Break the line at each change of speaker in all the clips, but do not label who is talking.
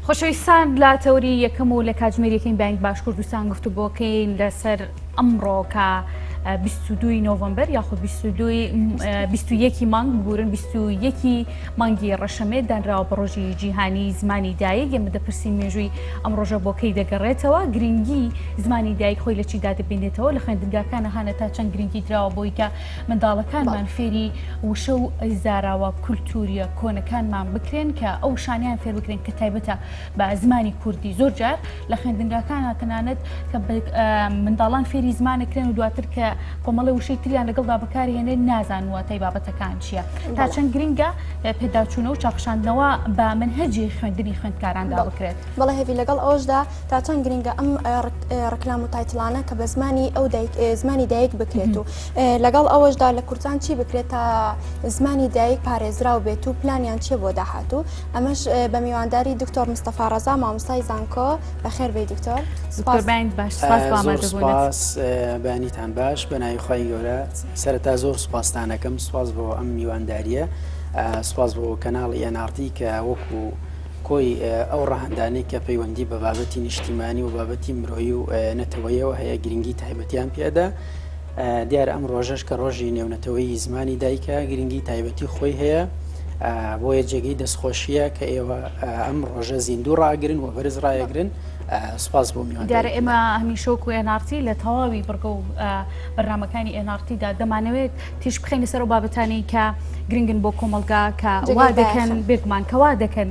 خۆشەویستان لە تەوری یەکەم و لە کاتژمێریەکەین بانگ باش کوردستان گفتوگۆکەین لەسەر ئەمڕۆ کە 22 نۆڤەمبەر یاخود 21 مانگ بگورن 21 مانگی ڕەشەمێ دانراوە بە ڕۆژی جیهانی زمانی دایک. ئێمە دەپرسین مێژووی ئەم ڕۆژە بۆکەی دەگەڕێتەوە، گرنگی زمانی دایک خۆی لە چیدا دەبێنێتەوە، لە خوێندنگاکانە هانە تا چەند گرنگی درراوە بۆی کە منداڵەکانمان فێری وشە و ئەیزاراوە کولتوریە کۆنەکانمان بکرێن کە ئەو شانیان فێر بکرێن کە تایبەتە بە زمانی کوردی. زۆر جار لە خوێندنگاکانە تەنانەت کە منداڵان فێری زمانەکرێن و دواتر کە کۆمەڵی وشەی تریان لەگەڵدا بەکارهێنێن نازانوە تای بابەتەکان چییە. تا چەند گرنگە پێداچوونە و چاپشاندنەوە بە منهەجی خوێندنی خوێندکاراندا بکرێت.
بەڵێ هێوی لەگەڵ ئەوەشدا تا چەند گرنگە ئەم ڕکلام و تایتڵانە کە بە زمانی ئەو زمانی دایک بکرێت و لەگەڵ ئەوەشدا لە کورتان چی بکرێت تا زمانی دایک پارێزراو بێت و پلانیان چێ بۆ داهاتوو. ئەمەش بە میوانداری دکتۆر مستەفا ڕەزا مامۆستای زانکۆ. بەخێر بێ دکتۆر.
سپاس بەیانیتان باش بە ناوی خی گەورە. سەرەتا زۆر سوپاسدانەکەم، سوپاس بۆ ئەم میوانداریە، سوپاس بۆ کەناڵی NRT کە وەکو کۆی ئەو ڕاهەندانەی کە پەیوەندی بە بابەتی نیشتیمانی و بابەتی مرۆیی و نەتەوەیەوە هەیە گرنگی تایبەتیان پێدا. دیارە ئەم ڕۆژەش کە ڕۆژی نێونەتەوەی زمانی دایکە گرنگی تایبەتی خۆی هەیە، بۆیە جێگەی دەستخۆشیە کە ئێوە ئەم ڕۆژە زیندوو ڕاگرن و بەرز ڕایەگرن. سپاس بۆ میوان.
دیارە ئێمە هەمیشەوەکو NRT لە تەواوی بڕگە و بەرنامەکانی NRTدا دەمانەوێت تیش بخەینە سەر و بابەتانی کە گرنگن بۆ کۆمەلگا کە وا دەکەن بێگومان کەوا دەکەن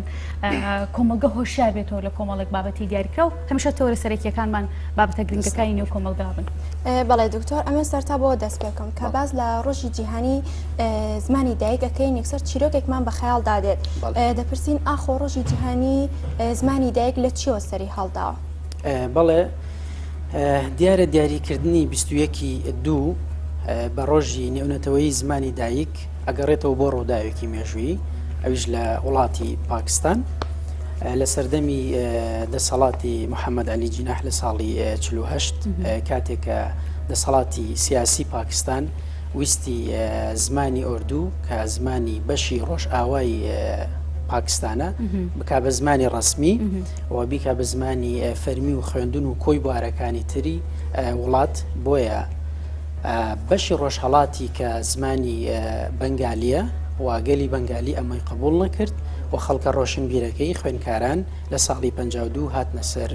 کۆمەلگە هۆشیار بێتەوە لە کۆمەڵێک بابەتی دیاریکرا و هەمیشە تەوەرە سەرەکیەکانمان بابەتە گرنگەکانی نێو کۆمەلگا بن.
بەڵێ دکتۆر ئەمە سەرتا بۆ دەست پێکەم کە باز لە ڕۆژی جیهانی زمانی دایکەکەی یەکسەر چیرۆکێکمان بە خەیاڵ دادێت. دەپرسین ئاخۆ ڕۆژی جیهانی زمانی دایک لە چیەوە سەری هەڵداوە؟
بەڵێ دیارە دیاریکردنی 21/2 بە ڕۆژی نێونەتەوەی زمانی دایک ئەگەڕێتەوە بۆ ڕووداوێکی مێژووی، ئەویش لە وڵاتی پاکستان لە سەردەمی دەسەڵاتی محەممەد عەلی جیناح لە ساڵی 48 کاتێکە دەسەڵاتی سیاسی پاکستان ویستی زمانی ئۆردوو کە زمانی بەشی ڕۆژ ئاوای پاکستانە بکا بە زمانی ڕسمی و بیکە بە زمانی فەرمی و خوێندون و کۆی بوارەکانی تری وڵات. بۆیە بەشی ڕۆژهەڵاتی کە زمانی بەنگالیە واگەلی بەنگالی ئەمەی قبول نەکرد و خەڵکە ڕۆشنبیرەکەی خوێندکاران لە ساڵی 52 هاتنە سەر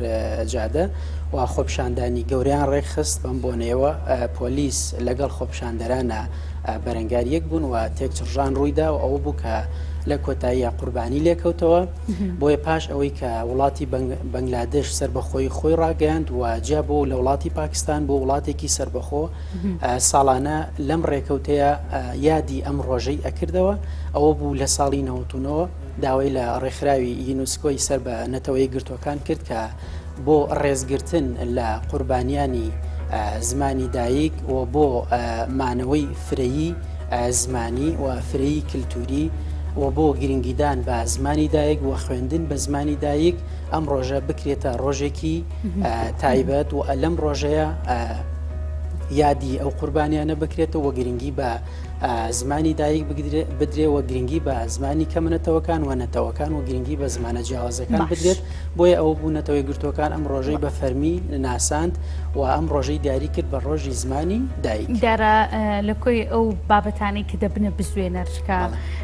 جادە و خۆپشاندانی گەوریان ڕێکخست بەم بۆنەوە پۆلیس لەگەڵ خۆپشاندەرانە بەرەنگاریەک بوون و تێکچڕژان ڕوویدا و ئەوە بوو کە لە کۆتاییە قوربانی لێکەوتەوە. بۆیە پاش ئەوەی کە وڵاتی بەنگلادێش سربەخۆی خۆی ڕاگەاند و جا بۆ لە وڵاتی پاکستان بۆ وڵاتێکی سربەخۆ ساڵانە لەم ڕێکەوتەیە یادی ئەم ڕۆژەی ئەکردەوە. ئەوە بوو لە ساڵی 99 داوای لە ڕێکخراوی یونسکۆی سەر بە نەتەوەی گرتوەکان کرد کە بۆ ڕێزگرتن لە قوربانیانی زمانی دایک و بۆ مانەوەی فرەیی زمانی و فرەیی کللتوری و بۆ گرنگیدان بە زمانی دایک و خوێندن بە زمانی دایک ئەم ڕۆژە بکرێتە ڕۆژێکی تایبەت و لەم ڕۆژەیە یادی ئەو قوربانیانە بکرێتەوە گرنگی بە زمانی دایک بدرێ و گرنگی بە زمانی کەمنەتەوەکان و نەتەوەکان و گرنگی بە زمانە جیاوازەکان بدرێت. بۆیە ئەو بوو نەتەوەی گرتوەکان ئەم ڕۆژەی بە فەرمی ناساند و ئەم ڕۆژەی دیاری کرد بە ڕۆژی زمانی دایک.
دیارە لە کۆی ئەو بابەتانی کە دەبنە بزوێنەرکە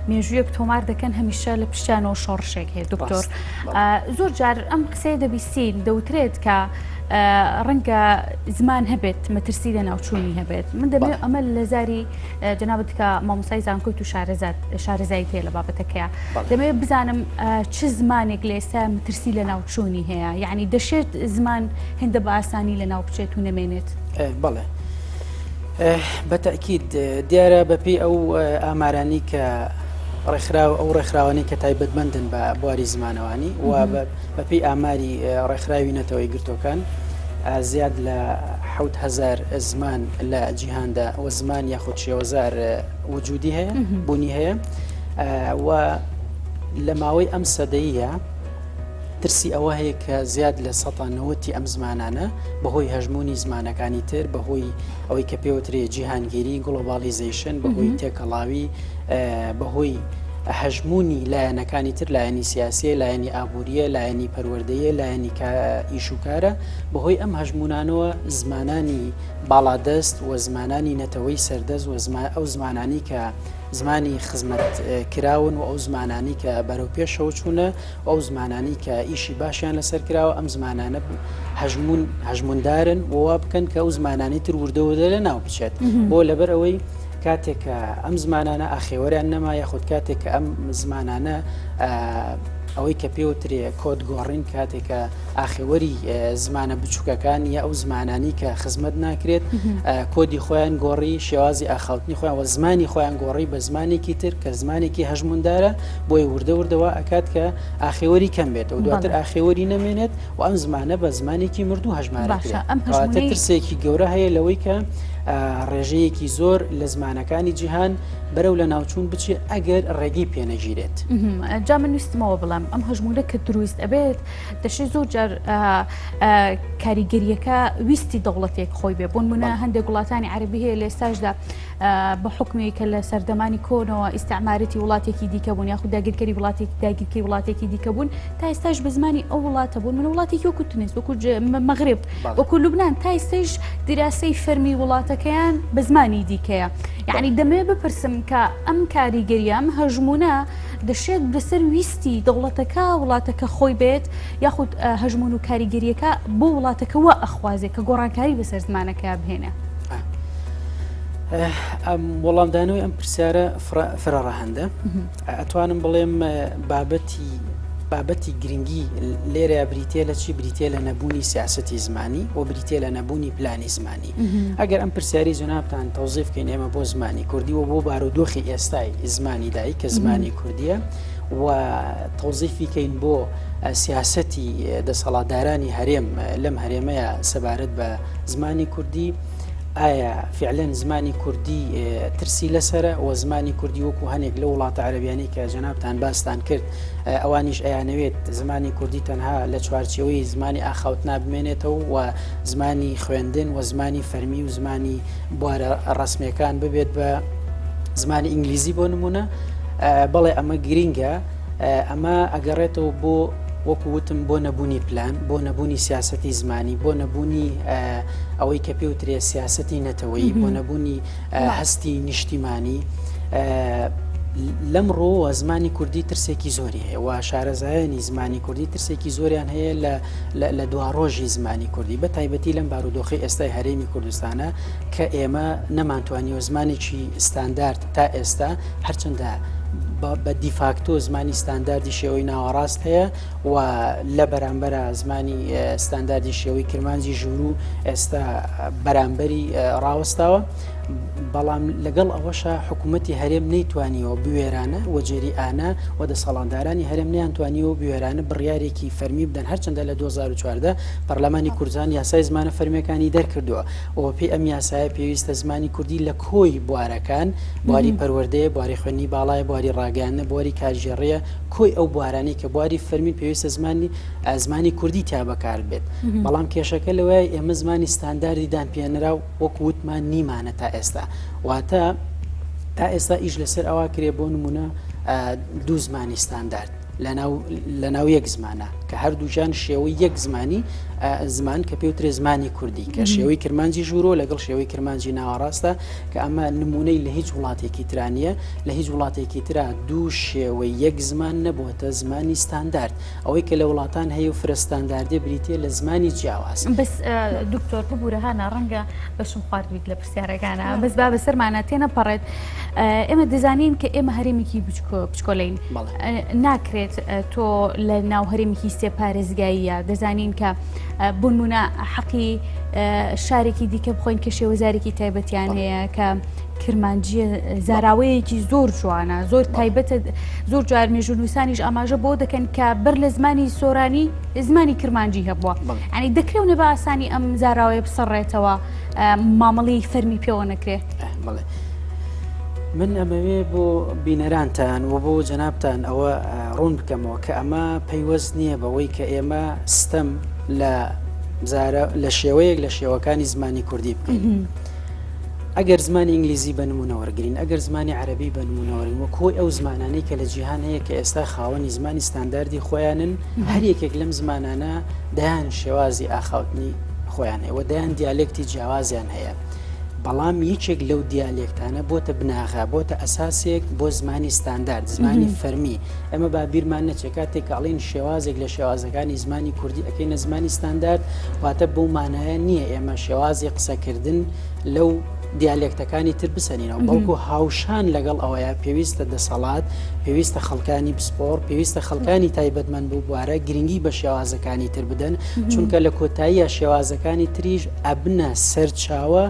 مێژوویەک تۆمار دەکەن هەمیشە لە پشتیانەوە شۆڕشێک هەیە. دکتۆر زۆر جار ئەم قسەیە دەبیستین دەوترێت کە ڕەنگە زمان هەبێت مەترسی لە ناوچوونی هەبێت. من دەبێت ئەمە لە زاری جەنابەت کە مامۆستای زانکۆیت و شارەزای تێ لە بابەتەکەیە دەبێت بزانم چ زمانێک لە ئێستا مەترسی لە ناوچوونی هەیە، یعنی دەشێت زمان هێندە بە ئاسانی لە ناو بچێت و نەمێنێت؟
بەڵێ بەتەکید دیارە بەپێی ئەو ئامارانی کە ئەو ڕێکخراوانی کە تایبەتمەندن بە بواری زمانەوانی و بەپێی ئاماری ڕێکخراوی نەتەوەی گرتوەکان زیاد لە 7000 زمان لە جیهاندا و زمان یاخود شێوەزار وجودی هەیە بوونی هەیە و لە ماوەی ئەم سەدەیە ترسی ئەوە هەیە کە زیاد لە 90 ئەم زمانانە بەهۆی هەژمونی زمانەکانی تر بەهۆی ئەوەی کە پێوترێ جیهانگیری گلۆبالیزیشن بەهۆی تێکەڵاوی بەهۆی هەژمونی لایەنەکانی تر لایەنی سیاسی لایەنی ئابوووریە لایەنی پەروەردەیە لایەنی ئیشوکارە بەهۆی ئەم هەژمونانەوە زمانانی باڵادەست و زمانانی نەتەوەی سەردەست و ئەو زمانانی کە زمانی خزمەت کراون و ئەو زمانانی کە بەرەو پێشەوە چوونە و ئەو زمانانی کە ئیشی باشیان لەسەر کراوە ئەم زمانانە هەژموندارن ووا بکەن کە ئەو زمانانی تر وردەوردە لە ناو بچێت بۆ لەبەر ئەوەی کاتێک کە ئەم زمانانە ئاخێوەریان نەما یاخود کاتێک کە ئەم زمانانە ئەوەی کە پێوترێ کۆد گۆڕین کاتێک کە ئاخێوەری زمانە بچووکەکان یا ئەو زمانانی کە خزمەت ناکرێت کۆدی خۆیان گۆڕی شێوازی ئاخاوتنی خۆیان و زمانی خۆیان گۆڕی بە زمانێکی تر کە زمانێکی هەژموندارە بۆی وردەوردەوە ئەکات کە ئاخێوەری کەم بێت و دواتر ئاخێوەری نەمێنێت و ئەم زمانە بە زمانێکی مردوو هەژمارەکەواتە ترسێکی گەورە هەیە لەوەی کە ڕێژەیەکی زۆر لە زمانەکانی جیهان بەرەو لە ناوچوون بچێ ئەگەر ڕێگی پێنەگیرێت.
جا من ویستمەوە بڵام ئەم هەژمونە کە دروست ئەبێت دەشێت زۆر جار کاریگەریەکە ویستی دەوڵەتێک خۆی بێ بۆ نمونە هەندێک وڵاتانی عەرەبی هەیە لە ئێستاشدا بە حکمی کە لە سەردەمانی کۆنەوە ئیستعمارەتی وڵاتێکی دیکە بوون یاخود داگیرکەری داگیرکەی وڵاتێکی دیکە بوون تا ئێستاش بە زمانی ئەو وڵاتە بوون من وڵاتێکی وەکو تونس وەکو مەغرب وەکو لوبنان تا ئێستاش دیراسەی فەرمی وڵاتەکەیان بە زمانی دیکەیە یعنی دەمێ بپرسم کە ئەم کاریگەریە ئەم هەژمونە دەشێت بەسەر ویستی دەوڵەتەکە وڵاتەکە خۆی بێت یاخود هەژمون و کاریگەریەکە بۆ وڵاتەکەوە ئەخوازێت کە گۆڕانکاری بەسەر زمانەکە بهێنە.
وەڵامدانەوەی ئەم پرسیارە فرەڕەهەندە ئەتوانم بڵێم بابەتی گرنگی لێرە بریتێ لە چی بریتێ لە نەبوونی سیاسەتی زمانی و بریتێ لە نەبوونی پلانی زمانی ئەگەر ئەم پرسیاری جەنابتان تەوزیف بکەین ئێمە بۆ زمانی کوردی و بۆ بارودۆخی ئێستای زمانی دایی کە زمانی کوردیە و تەوزیفی کەین بۆ سیاسەتی دەسەڵاتدارانی هەرێم لەم هەرێمەیە سەبارەت بە زمانی کوردی ئایا فعلەن زمانی کوردی ترسی لەسرە و زمانی کوردی وەکو هەنێک لە وڵاتە عەرەبیانی کە جەنابتان باستان کرد ئەوانیش ئەیانەوێت زمانی کوردی تەنها لە چوارچێوەی زمانی ئاخاوتنا بمێنێتەوە و زمانی خوێندن و زمانی فەرمی و زمانی بوارە ڕسمیەکان ببێت بە زمانی ئینگلیزی بۆ نمونە بەڵێ ئەمە گرینگە ئەمە ئەگەڕێتەوە بۆ وەکووتم بۆ نەبوونی پلان بۆ نەبوونی سیاسەتی زمانی بۆ نەبوونی ئەوەی کە پێوترێ سیاسەتی نەتەوەی بۆ نەبوونی هەستی نیشتیمانی لەمڕۆ زمانی کوردی ترسێکی زۆری هەیە و شارەزایانی زمانی کوردی ترسێکی زۆریان هەیە لە دواڕۆژی زمانی کوردی بە تایبەتی لەم بارودۆخی ئێستای هەرێمی کوردستانە کە ئێمە نەمانتوانیەوە زمانێکی ستاندارد تا ئێستا هەرچەندە بە دیفاکتۆ زمانی ستانداردی شێوەی ناوەڕاست هەیە و لە بەرامبەرە زمانی ستانداردی شێوەی کرمانجی ژوور و ئێستا بەرامبەری ڕاوەستاوە بەڵام لەگەڵ ئەوەشە حکوومەتی هەرێم نەیتوانیەوە بوێرانە وەجێری ئانا و دەسەڵاتدارانی هەرێم نەیانتوانیەوە بوێرانە بڕیارێکی فەرمی بدەن هەرچەندە لە 2014 پەرلەمانی کوردستان یاسای زمانە فەرمیەکانی دەرکردووە ئەوە پێی ئەم یاسایە پێویستە زمانی کوردی لە کۆی بوارەکان بواری پەروەردەیە بواری خوێنی باڵایە بواری ڕاگەیاندنە بواری کارژێڕەیە کۆی ئەو بوارانەی کە بواری فەرمی پێویستە زمانی کوردی تا بەکار بێت بەڵام کێشەکە لەوەیە ئێمە زمانی ستانداردیدان پێێنرا و وەکو وتمان نیمانە تا ئێستا واتە تا ئێستا ئیش لەسەر ئەوە کرێ بۆ نمونە دوو زمانی ستاندارد لە ناو یەک زمانە کە هەردووجان شێوەی یەک زمانی زمان کە پێوترێ زمانی کوردی کە شێوەی کرمانجی ژوورۆ لەگەڵ شێوەی کرمانجی ناوەڕاستە کە ئەمە نمونەی لە هیچ وڵاتێکی ترانیە لە هیچ وڵاتێکی ترا دوو شێوەی یەک زمان نەبووەتە زمانی ستاندارد ئەوەی کە لە وڵاتان هەیە و فرەستانداردێ بریتێ لە زمانی جیاواز
بەس دکتۆر ببوورەهانە ڕەنگە بەشم خواردویت لە پرسیارەکانە بەس با بەسەرمانە تێنەپەڕێت ئێمە دەزانین کە ئێمە هەرێمێکی بچکۆلەین ناکرێت تۆ لە ناو هەرێمێکی سێ پارێزگاییە دەزانین کە بوونمونە حەقی شارێکی دیکە بخۆین کە شێوەزارێکی تایبەتیان هەیە کە کرمانجیە زاراوەیەکی زۆر جوانە زۆر تایبەتە زۆر جار مێژونووسانیش ئاماژە بۆ دەکەن کە بەر لە زمانی سۆرانی زمانی کرمانجی هەبووە ینی دەکرێونە بە ئاسانی ئەم زاراوەیە بسەڕێتەوە مامەڵی فەرمی پێوە نەکرێت
من ئەمەوێ بۆ بینەرانتان و بۆ جەنابتان ئەوە ڕوون بکەمەوە کە ئەمە پەیوەست نییە بەوەی کە ئێمە ستەم لە شێوەیەک لە شێوەکانی زمانی کوردی بکەین ئەگەر زمانی ئینگلیزی بە نمونەوەرگین ئەگەر زمانی عەربی بە نمونەوەرگین وە کۆی ئەو زمانانەی کە لە جیهان هەیە کە ئێستا خاوەنی زمانی ستانداردی خۆیانن هەر یەکێک لەم زمانانە دەیان شێوازی ئاخاوتنی خۆیان هەیە و دەیان دیالێکتی جیاوازیان هەیە بەڵام یەکێک لەو دیالێکتانە بۆتە بناغا بۆتە ئەساسێک بۆ زمانی ستاندارد زمانی فەرمی ئەمە با بیرمان نەچێت کاتێک کاڵین شێوازێک لە شێوازەکانی زمانی کوردی ئەەکەینە زمانی ستاندارد واتە بۆ مانایە نییە ئێمە شێوازی قسەکردن لەو دیالێکتەکانی تر بسەنینەوە بەڵکو هاوشان لەگەڵ ئەوەیە پێویستە دەسەڵات پێویستە خەڵکانی پسپۆر پێویستە خەڵکانی تایبەتمەند بوو بوارە گرنگی بە شێوازەکانی تر بدەن چونکە لە کۆتاییە شێوازەکانی تریش ئەبنە سەرچاوە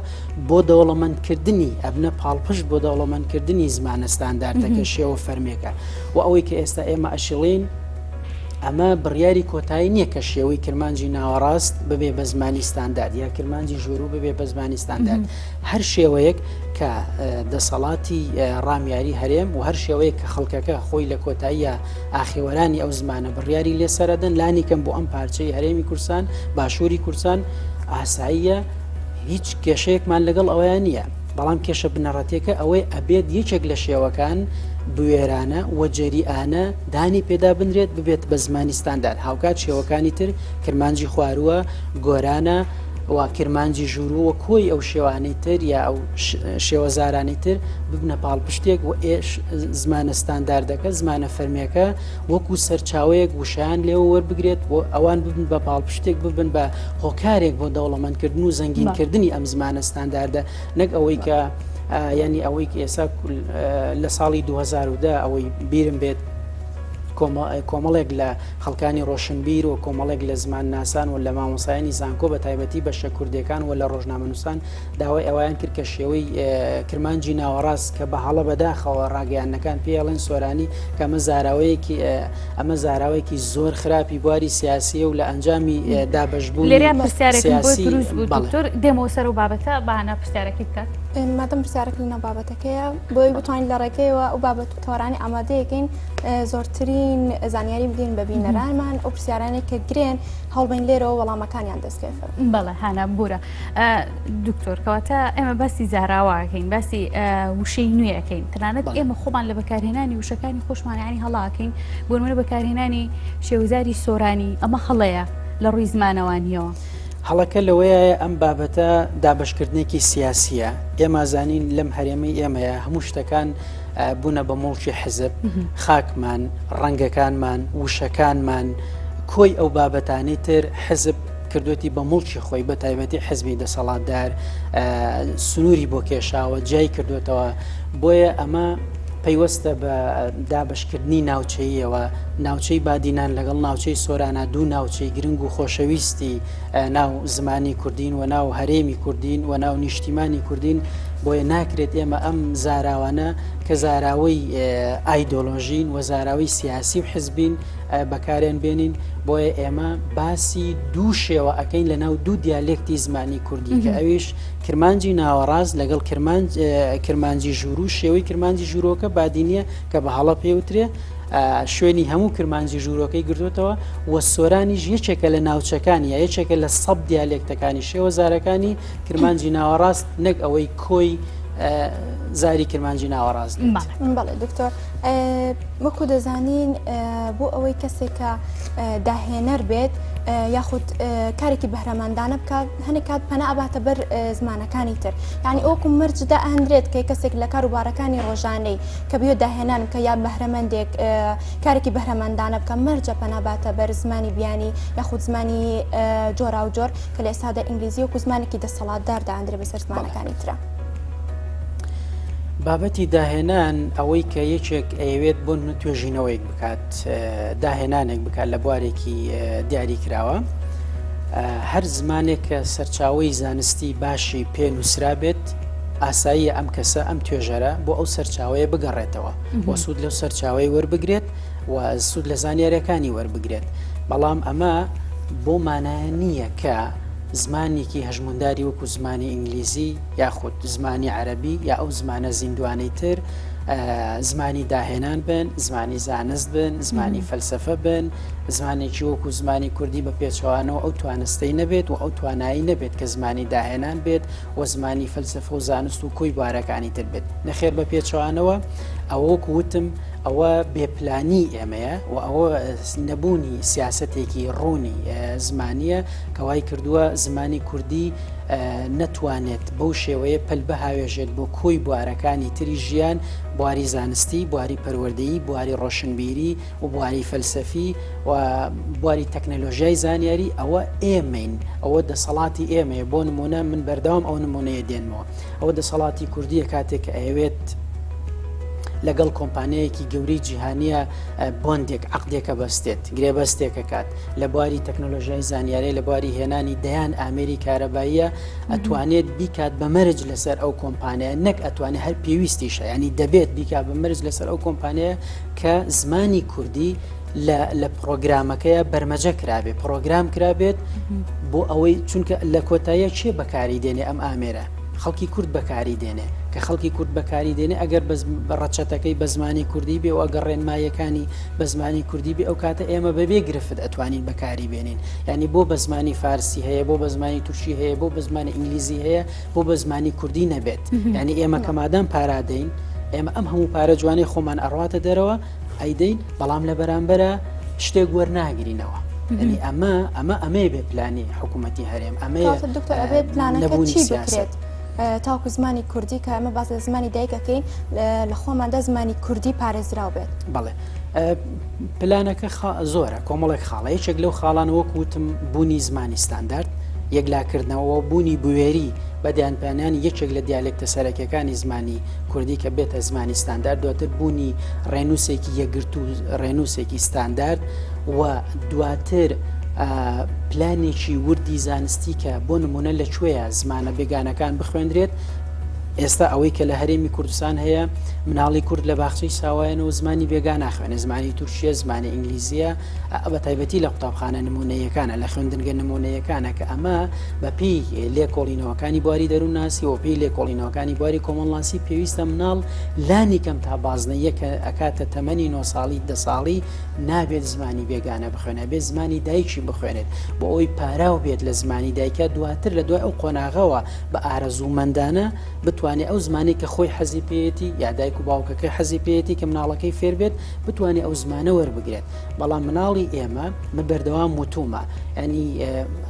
بۆ دەوڵەمەندکردنی ئەبنە پاڵپشت بۆ دەوڵەمەندکردنی زمانە ستانداردەکە شێوە فەرمێکە و ئەوەی کە ئێستا ئێمە ئەشڵین ئەمە بڕیاری کۆتایی نییە کە شێوەی کرمانجی ناوەڕاست ببێ بە زمانی ستاندارد یا کرمانجی ژوورو ببێ بە زمانی ستاندارد هەر شێوەیەک کە دەسەڵاتی ڕامیاری هەرێم و هەر شێوەیە کە خەڵکەکە خۆی لە کۆتاییە ئاخێوەرانی ئەو زمانە بڕیاری لێسەرەدەن لانی کەم بۆ ئەم پارچەی هەرێمی کورسان باشووری کورسان ئاساییە هیچ کێشەیەکمان لەگەڵ ئەویان نییە بەڵام کێشە بنەڕەتێکە ئەوەی ئەبێت یەکێک لە شێوەکان بوێرانە وەجێریانە دانی پێدا بنرێت ببێت بە زمانی ستاندارد هاوکات شێوەکانی تر کرمانجی خوارووە گۆرانە و کرمانجی ژوورو و کۆی ئەو شێوانەی تر یا ئەو شێوەزارانی تر ببنە پاڵپشتێک و زمانە ستانداردەکە زمانە فەرمیەکە وەکو سەرچاوەیەک وشیان لێوە وەربگرێت بۆ ئەوان ببن بە پاڵپشتێک ببن بە هۆکارێک بۆ دەوڵەمەندکردن و زەنگینکردنی ئەم زمانە ستانداردە نەک ئەوەی کە ینی ئەوەی ئێستا لە ساڵی 2010 ئەوەی بیرم بێت کۆمەڵێک لە خەڵکانی ڕۆشنبیر و کۆمەڵێک لە زمان ناسان و لە مامۆسایانی زانکۆ بە تایبەتی بە شە کوردەکان و لە ڕۆژنامەنووسان داوای ئەویان کرد کە شێوەی کرمانجی ناوەڕاست کە بە هەڵە بەداخەوە ڕاگەیانەکان پێڵێن سۆرانی کە ئەمە زاراوەیەکی زۆر خراپی بواری سیاسی و لە ئەنجامی دابەشبوو
لێرە پرسیارێکی بۆ دروست بوو دکتۆر دێمەوە سەر و بابەتە بەهانە پرسیارێکی بکات
مادەم پرسیارێک لەناو بابەتەکەیە بۆی بتوانین لە ڕێگەیەوە ئەو بابەت و تۆرانی ئامادەیەکەین زۆرترین زانیاری بدەین بە بینەرانمان ئەو پرسیارانێک کە گرێن هەڵبین لێرەوە وەڵامەکانیان دەستکەوێت
بەڵێ هانا بورە دکتۆر کەواتە ئێمە باسی زاراواکەین باسی وشەی نوێەکەین تەنانەت ئێمە خۆمان لە بەکارهێنانی وشەکانی خۆشمانیانی هەڵاکەین بۆ نمونە بەکارهێنانی شێوەزاری سۆرانی ئەمە هەڵەیە لە ڕووی زمانەوانیەوە
هەڵەکە لەوەیە ئەم بابەتە دابشکردنێکی سیاسیە ئێمە زانین لەم هەرێمەی ئێمەیە هەموو شتەکان بوونە بە مڵکی حزب خاکمان ڕەنگەکانمان وشەکانمان کۆی ئەو بابەتانی تر حزب کردوەتی بە مڵکی خۆی بە تایبەتی حزبی دەسەڵاتدار سنووری بۆ کێشاوە جای کردوێتەوە بۆیە ئەمە پەیوەستە بە دابشکردنی ناوچەیەوە ناوچەی بادینان لەگەڵ ناوچەی سۆرانە دوو ناوچەی گرنگ و خۆشەویستی ناو زمانی کوردین و ناو هەرێمی کوردین و ناو نیشتیمانی کوردین بۆیە ناکرێت ئێمە ئەم زاراوانە کە زاراوەی ئایدۆلۆژین و زاراوەی سیاسی و حزبین بەکارێن بێنین بۆیە ئێمە باسی دوو شێوە ئەەکەین لە ناو دوو دیالێکتی زمانی کوردی کە ئەویش کرمانجی ناوەڕاست لەگەڵ کرمانجی ژوورو شێوەی کرمانجی ژوورۆکە بادینیە کە بە هەڵە پێوترێ شوێنی هەموو کرمانجی ژوورۆکەی گرتوێتەوە و سۆرانیش یەکێکە لە ناوچەکانی یا یەکێکە لە سەد دیالێکتەکانی شێوەزارەکانی کرمانجی ناوەڕاست نەک ئەوەی کۆی زاری کرمانجی ناوەڕاست
بەڵێ دکتۆر وەکو دەزانین بۆ ئەوەی کەسێکە داهێنەر بێت یاخود کارێکی بەهرەماندانە بکات هەنێک کات پەنا ئەباتە بەر زمانەکانی تر یعنی ئەوکم مرجدا ئەهەندرێت کە کەسێک لە کاروبارەکانی ڕۆژانەی کە بیۆ داهێنان کە یا بەهرەمەندێک کارێکی بەهرەماندانە بکە مرجە پەناباتە بەر زمانی بیانی یاخود زمانی جۆرا و جۆر کە لە ئێستادا ئینگلیزی وەکو زمانێکی دەسەڵاتداردا ئەندرێ بەسەر زمانەکانی ترە
بابەتی داهێنان ئەوەی کە یەکێک ئەوێت بۆ توێژینەوەیەک بکات داهێنانێک بکات لە بوارێکی دیاری کراوە هەر زمانێک کە سەرچاوەی زانستی باشی پێ نووسرا بێت ئاساییە ئەم کەسە ئەم توێژەرە بۆ ئەو سەرچاوەیە بگەڕێتەوە وە سوود لەو سەرچاوی وەربگرێت و سوود لە زانیاریەکانی وەربگرێت بەڵام ئەمە بۆ مانایە نییە کە زمانێکی هەژمونداری وەکو زمانی ئینگلیزی یاخود زمانی عەربی یا ئەو زمانە زیندوانەی تر زمانی داهێنان بن، زمانی زانست بن، زمانی فەلسەفە بن، زمانێکی وەکو زمانی کوردی بە پێچەوانەوە ئەو توانستەی نەبێت و ئەو توانایی نەبێت کە زمانی داهێنان بێت و زمانی فەلسەفە و زانست و کۆی بوارەکانی تر بێت. نەخێر بە پێچەوانەوە ئەوە وەکو وتم ئەوە بێپلانی ئێمەیە و ئەوە نەبوونی سیاسەتێکی ڕوونی زمانیە کەوای کردووە زمانی کوردی نەتوانێت بەو شێوەیە پەل بەهاوێژێت بۆ کۆی بوارەکانی تری ژیان، بواری زانستی، بواری پەروەردەیی، بواری ڕۆشنبیری و بواری فەلسەفی و بواری تەکنەلۆژیای زانیاری. ئەوە ئێمەین، ئەوە دەسەڵاتی ئێمەیە. بۆ نمونە من بەردەوام ئەو نمونەیە دێنمەوە. ئەوە دەسەڵاتی کوردیە کاتێک کە ئەوێت لەگەڵ کۆمپانیایەکی گەورەی جیهانیە بۆندێک عەقدێکە بەستێت، گرێبەستێکە کات لە بواری تەکنۆلۆژیای زانیاری، لە بواری هێنانی دەیان ئامێری کارەباییە ئەتوانێت بیکات بە مەرج لەسەر ئەو کۆمپانیایە، نەک ئەتوانێت هەر پێویستیشە، ینی دەبێت بیکات بە مەرج لەسەر ئەو کۆمپانیایە کە زمانی کوردی لە پرۆگرامەکەیە بەرمەجە کرابێت، پرۆگرام کرابێت بۆ ئەوەی چونکە لە کۆتاییە چێ بەکاری دێنێ ئەم ئامێرە؟ خەڵکی کورد بەکاری دێنێ کە خەڵکی کورد بەکاری دێنێ ئەگەر ڕەچەتەکەی بە زمانی کوردی بێ و ئەگەر ڕێنمایەکانی بە زمانی کوردی بێ ئەو کاتە ئێمە بەبێ گرفت ئەتوانین بەکاری بێنین. ینی بۆ بە زمانی فارسی هەیە، بۆ بە زمانی تورکی هەیە، بۆ بە زمانی ئینگلیزی هەیە، بۆ بە زمانی کوردی نەبێت. ینی ئێمە کەمادام پارادەین، ئێمە ئەم هەموو پارە جوانەی خۆمان ئەڕواتە دەرەوە ئەیدەین، بەڵام لە بەرامبەرە شتێک وەرناگرینەوە. ینی ئەمەیە بێ پلانی حکوومەتی هەرێم، ئەمەیە
نەبوونی سیاست. تاوکو زمانی کوردی کە ئەمە باز لە زمانی دایکەکەین لە خۆماندا زمانی کوردی پارێزراو بێت.
بەڵێ پلانەکە زۆرە، کۆمەڵێک خاڵە. یەکێک لەو خاڵان وەکوتم بوونی زمانی ستاندارد، یەکلاکردنەوە بوونی بوێری بەدیانپیانیان یەکێک لە دیالێکتە سەرەکیەکانی زمانی کوردی کە بێتە زمانی ستاندارد، دواتر بوونی ڕێنووسێکی یەکگرت و ڕێنووسێکی ستاندارد و دواتر پلانێکی وردی زانستی کە بۆ نمونە لەکوێیە زمانە بێگانەکان بخوێندرێت. ئێستا ئەوەی کە لە هەرێمی کوردستان هەیە مناڵی کورد لە باخچەی ساوایەن و زمانی بێگان ناخوێنێ، زمانی تورکیە، زمانی ئینگلیزیە، بە تایبەتی لە قوتابخانە نمونەیەکانە، لە خوێندنگە نمونەیەکانە کە ئەمە بەپێی لێکۆڵینەوەکانی بواری دەروونناسی و پێی لێکۆڵینەوەکانی بواری کۆمەڵناسی پێویستە مناڵ لانی کەم تا بازنەیە کە ئەکاتە تەمەنی 9 ساڵی 10 ساڵی نابێت زمانی بێگانە بخوێنێ، بێت زمانی دایکی بخوێنێت بۆ ئەوەی پاراو بێت لە زمانی دایکە. دواتر لە دوای ئەو قۆناغەوە بە ئارەزوومەندانە بتوانێت ئەو زمانی کە خۆی حەزی پێێتی یا دایک و باوکەکەی حەزی پێێتی کە مناڵەکەی فێر بێت بتوانێت ئەو زمانە وەربگرێت. بەڵام مناڵی ئێمە من بەردەوام وتومە، ینی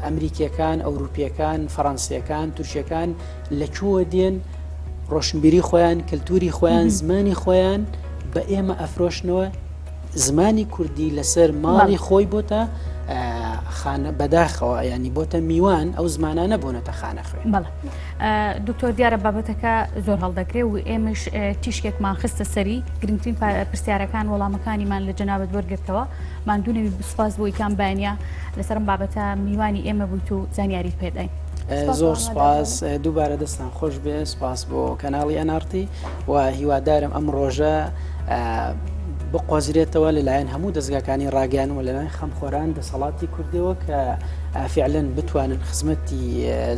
ئەمریکیەکان، ئەوروپیەکان، فەڕەنسیەکان، تورکیەکان لەکوێوە دێن ڕۆشنبیری خۆیان، کللتوری خۆیان، زمانی خۆیان بە ئێمە ئەفرۆشنەوە. زمانی کوردی لەسەر ماڵی خۆی بۆتە بەداخەوە، ینی بۆتە میوان، ئەو زمانانە بۆنەتە خانە خوێن.
بەڵێ دکتۆر دیارە بابەتەکە زۆر هەڵدەگرێت و ئێمەش تیشکێکمان خستە سەری گرنگترین پرسیارەکان وەڵامەکانیمان لە جەنابەت وەرگرتەوە. ماندوونەوی بسپاس بۆ ئیکان بەیانە لەسەرم بابەتە میوانی ئێمە بوویت و زانیاریت پێداین.
زۆر سپاس، دووبارە دەستان خۆش بێ، سپاس بۆ کەناڵی ئەنارتی و هیوادارم ئەم ڕۆژە بقۆزرێتەوە لەلایەن هەموو دەستگاکانی ڕاگەیان و لەلایەن خەمخۆران دەسەڵاتی کوردەوە کە فعلەن بتوانن خزمەتی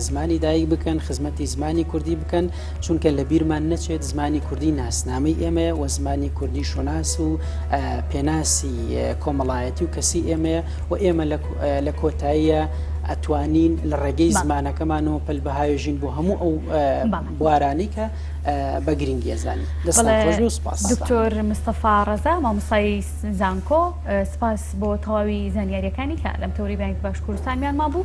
زمانی دایک بکەن، خزمەتی زمانی کوردی بکەن، چونکە لە بیرمان نەچێت زمانی کوردی ناسنامەی ئێمەیە و زمانی کوردی شۆناس و پێناسی کۆمەڵایەتی و کەسی ئێمەیە و ئێمە لە کۆتاییە ئەتوانین لە ڕێگەی زمانەکەمانەوە پەلبەهاوێژین بۆ هەموو ئەو بوارانی کە بە گرنگی زانین.
دکتۆر مستەفا ڕەزا مامۆستای زانکۆ، سپاس بۆ تەواوی زانیاریەکانی کە لەم تەوری بانگ باشکوردستانیان مابوو.